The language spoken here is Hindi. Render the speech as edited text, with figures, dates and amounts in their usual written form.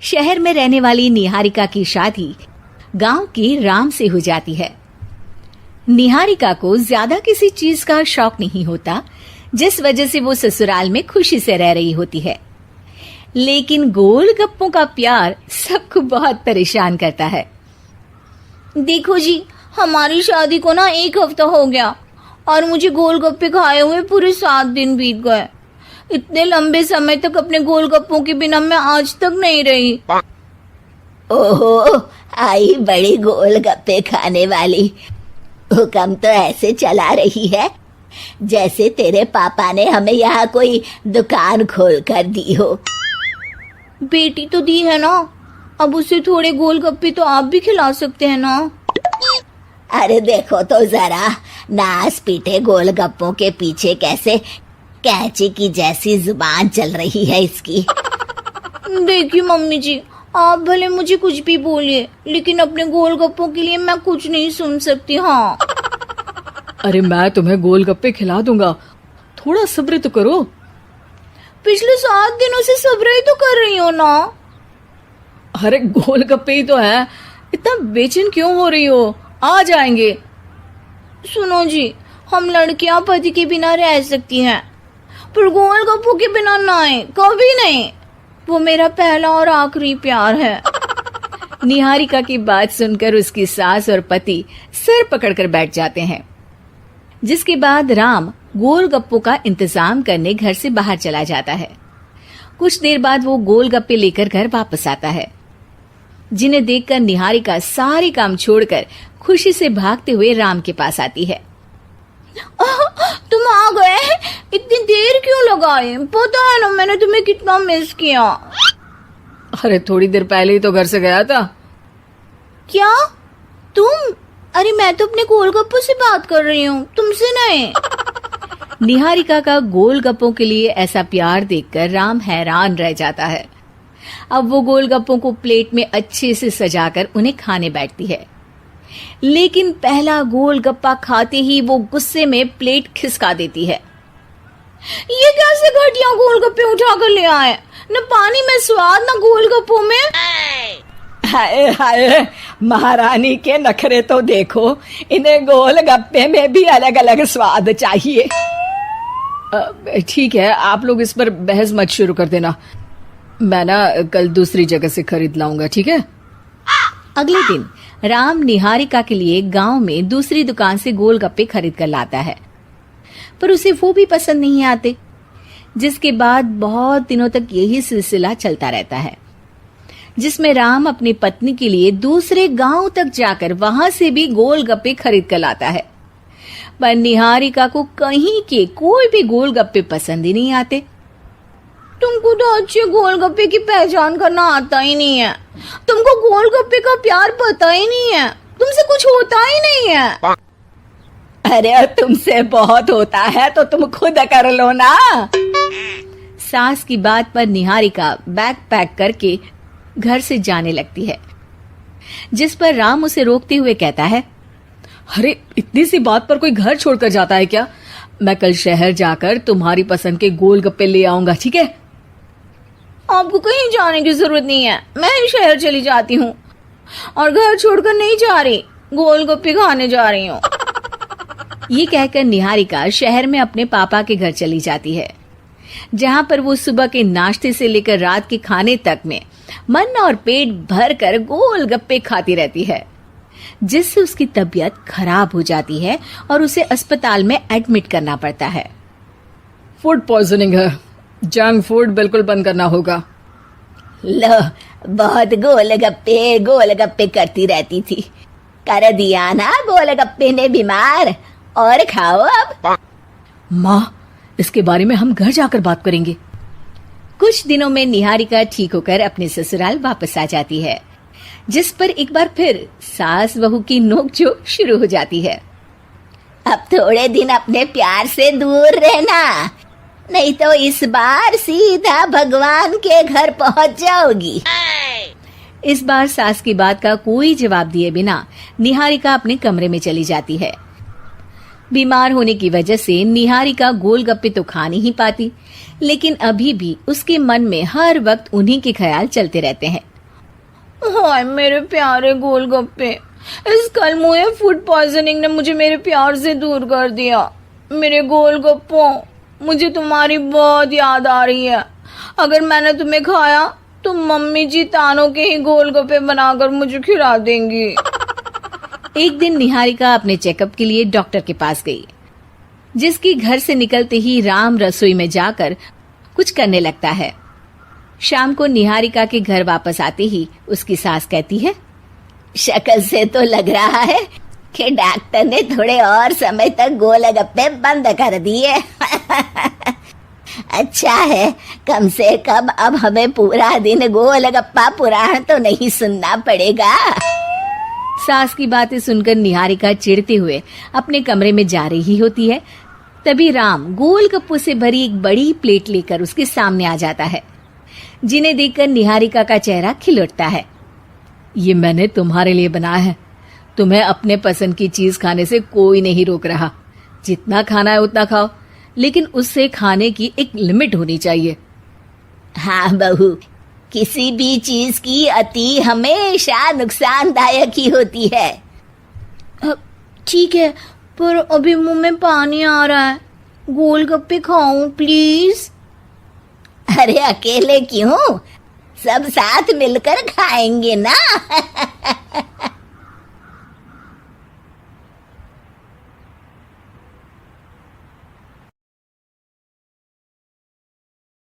शहर में रहने वाली निहारिका की शादी गांव के राम से हो जाती है। निहारिका को ज्यादा किसी चीज का शौक नहीं होता, जिस वजह से वो ससुराल में खुशी से रह रही होती है। लेकिन गोलगप्पों का प्यार सबको बहुत परेशान करता है। देखो जी, हमारी शादी को ना 1 हफ्ता हो गया और मुझे गोलगप्पे खाए हुए पूरे 7 दिन बीत गए। इतने लंबे समय तक अपने गोलगप्पों के बिना मैं आज तक नहीं रही। ओहो, आई बड़ी गोलगप्पे खाने वाली। हुक्म तो ऐसे चला रही है जैसे तेरे पापा ने हमें यहाँ कोई दुकान खोल कर दी हो। बेटी तो दी है ना, अब उसे थोड़े गोलगप्पे तो आप भी खिला सकते हैं ना। अरे देखो तो जरा, नास पीटे गोलगप्पों के पीछे कैसे कैंची की जैसी जुबान चल रही है इसकी। देखिए मम्मी जी, आप भले मुझे कुछ भी बोलिए, लेकिन अपने गोलगप्पों के लिए मैं कुछ नहीं सुन सकती। हाँ, अरे मैं तुम्हें गोलगप्पे खिला दूंगा, थोड़ा सब्र तो करो। पिछले 7 दिनों से सब्र ही तो कर रही हो ना। अरे गोलगप्पे ही तो है, इतना बेचैन क्यों हो रही हो? आ जाएंगे। सुनो जी, हम लड़कियां पति के बिना रह सकती हैं, पर गोलगप्पों के बिना नहीं, कभी नहीं। वो मेरा पहला और आखिरी प्यार है। निहारिका की बात सुनकर उसकी सास और पति सिर पकड़कर बैठ जाते हैं। जिसके बाद राम गोलगप्पों का इंतजाम करने घर से बाहर चला जाता है। कुछ देर बाद वो गोलगप्पे लेकर घर वापस आता है, जिन्हें देखकर निहारिका सारे काम छोड़कर खुशी से भागते हुए राम के पास आती है। तुम आ गए? इतनी देर क्यों लगाई? पता है ना मैंने तुम्हें कितना मिस किया। अरे थोड़ी देर पहले ही तो घर से गया था। क्या तुम? अरे मैं तो अपने गोलगप्पों से बात कर रही हूँ, तुमसे नहीं। निहारिका का गोलगप्पों के लिए ऐसा प्यार देखकर राम हैरान रह जाता है। अब वो गोलगप्पों को प्लेट में अच्छे से सजाकर उन्हें खाने बैठती है, लेकिन पहला गोलगप्पा खाते ही वो गुस्से में प्लेट खिसका देती है। ये कैसे घटिया गोलगप्पे उठा कर ले आए? न पानी में स्वाद, न गोलगप्पों में। हाय हाय, महारानी के नखरे तो देखो, इन्हें गोलगप्पे में भी अलग अलग स्वाद चाहिए। ठीक है, आप लोग इस पर बहस मत शुरू कर देना, मैं ना कल दूसरी जगह से खरीद लाऊंगा, ठीक है? अगले दिन राम निहारिका के लिए गांव में दूसरी दुकान से गोलगप्पे खरीद कर लाता है, पर उसे वो भी पसंद नहीं आते। जिसके बाद बहुत दिनों तक यही सिलसिला चलता रहता है, जिसमें राम अपनी पत्नी के लिए दूसरे गांव तक जाकर वहां से भी गोलगप्पे खरीद कर लाता है, पर निहारिका को कहीं के कोई भी गोलगप्पे पसंद ही नहीं आते। तुमको तो अच्छे गोलगप्पे की पहचान करना आता ही नहीं है। तुमको गोलगप्पे का प्यार पता ही नहीं है, तुमसे कुछ होता ही नहीं है। अरे तुमसे बहुत होता है तो तुम खुद कर लो ना। सास की बात पर निहारिका बैग पैक करके घर से जाने लगती है, जिस पर राम उसे रोकते हुए कहता है, अरे इतनी सी बात पर कोई घर छोड़कर जाता है क्या? मैं कल शहर जाकर तुम्हारी पसंद के गोलगप्पे ले आऊंगा, ठीक है? आपको कहीं जाने की जरूरत नहीं है, मैं ही शहर चली जाती हूँ और घर छोड़कर नहीं जा रही, गोलगप्पे खाने जा रही हूँ। ये कहकर निहारिका शहर में अपने पापा के घर चली जाती है, जहाँ पर वो सुबह के नाश्ते से लेकर रात के खाने तक में मन और पेट भर कर गोलगप्पे खाती रहती है, जिससे उसकी तबीयत खराब हो जाती है और उसे अस्पताल में एडमिट करना पड़ता है। फूड पॉइजनिंग है, जंक फूड बिल्कुल बंद करना होगा। लो, बहुत गोलगप्पे गोलगप्पे करती रहती थी, कर दिया ना गोलगप्पे ने बीमार। और खाओ अब। माँ, इसके बारे में हम घर जाकर बात करेंगे। कुछ दिनों में निहारिका ठीक होकर अपने ससुराल वापस आ जाती है, जिस पर एक बार फिर सास बहू की नोकझोंक शुरू हो जाती है। अब थोड़े दिन अपने प्यार से दूर रहना, नहीं तो इस बार सीधा भगवान के घर पहुंच जाओगी। इस बार सास की बात का कोई जवाब दिए बिना निहारिका अपने कमरे में चली जाती है। बीमार होने की वजह से निहारिका गोलगप्पे तो खा नहीं पाती, लेकिन अभी भी उसके मन में हर वक्त उन्हीं के ख्याल चलते रहते हैं। हाय मेरे प्यारे गोलगप्पे, इस कल मुझे फूड पॉइजनिंग ने मुझे मेरे प्यार से दूर कर दिया। मेरे गोलगप्पों, मुझे तुम्हारी बहुत याद आ रही है। अगर मैंने तुम्हें खाया तो मम्मी जी तानों के ही गोलगप्पे बनाकर मुझे खिला देंगी। एक दिन निहारिका अपने चेकअप के लिए डॉक्टर के पास गई, जिसकी घर से निकलते ही राम रसोई में जाकर कुछ करने लगता है। शाम को निहारिका के घर वापस आते ही उसकी सास कहती है, शक्ल से तो लग रहा है कि डॉक्टर ने थोड़े और समय तक गोलगप्पे बंद कर दिए। अच्छा है, कम से कम अब हमें पूरा दिन गोलगप्पा पुराण तो नहीं सुनना पड़ेगा। सास की बातें सुनकर निहारिका चिढ़ते हुए अपने कमरे में जा रही होती है। तभी राम गोलगप्पों से भरी एक बड़ी प्लेट लेकर उसके सामने आ जाता है, जिन्हें देखकर निहारिका का चेहरा खिल उठता है। ये मैंने तुम्हारे लिए बनाया है। तुम्हें अपने पसंद की चीज खाने से कोई नहीं रोक रहा। जितना खाना है उतना खाओ, लेकिन उससे खाने की एक लिमिट होनी चाहिए। हाँ बहू, किसी भी चीज की अति हमेशा नुकसानदायक ही होती है। ठीक है, पर अभी मुंह में पानी आ रहा है। गोलगप्पे खाऊं प्लीज? अरे अकेले क्यों, सब साथ मिलकर खाएंगे ना।